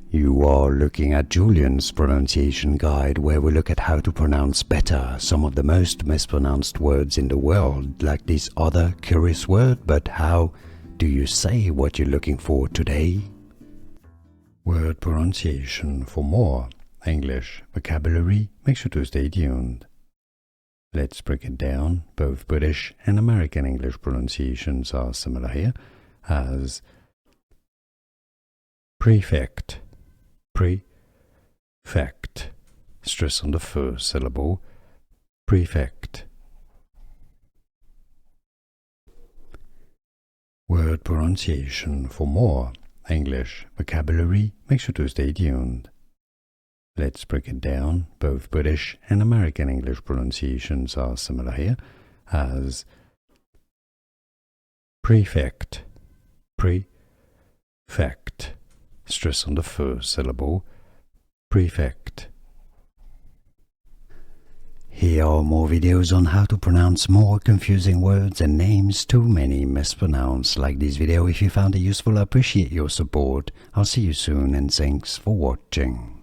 You are looking at Julian's pronunciation guide, where we look at how to pronounce better some of the most mispronounced words in the world, like this other curious word. But how do you say what you're looking for today? Word pronunciation. For more English vocabulary, make sure to stay tuned. Let's break it down. Both British and American English pronunciations are similar here, as prefect, prefect, stress on the first syllable, prefect. Word pronunciation. For more English vocabulary, make sure to stay tuned. Let's break it down. Both British and American English pronunciations are similar here, as prefect, prefect, stress on the first syllable, prefect. Here are more videos on how to pronounce more confusing words and names too many mispronounced. Like this video if you found it useful. I appreciate your support. I'll see you soon and thanks for watching.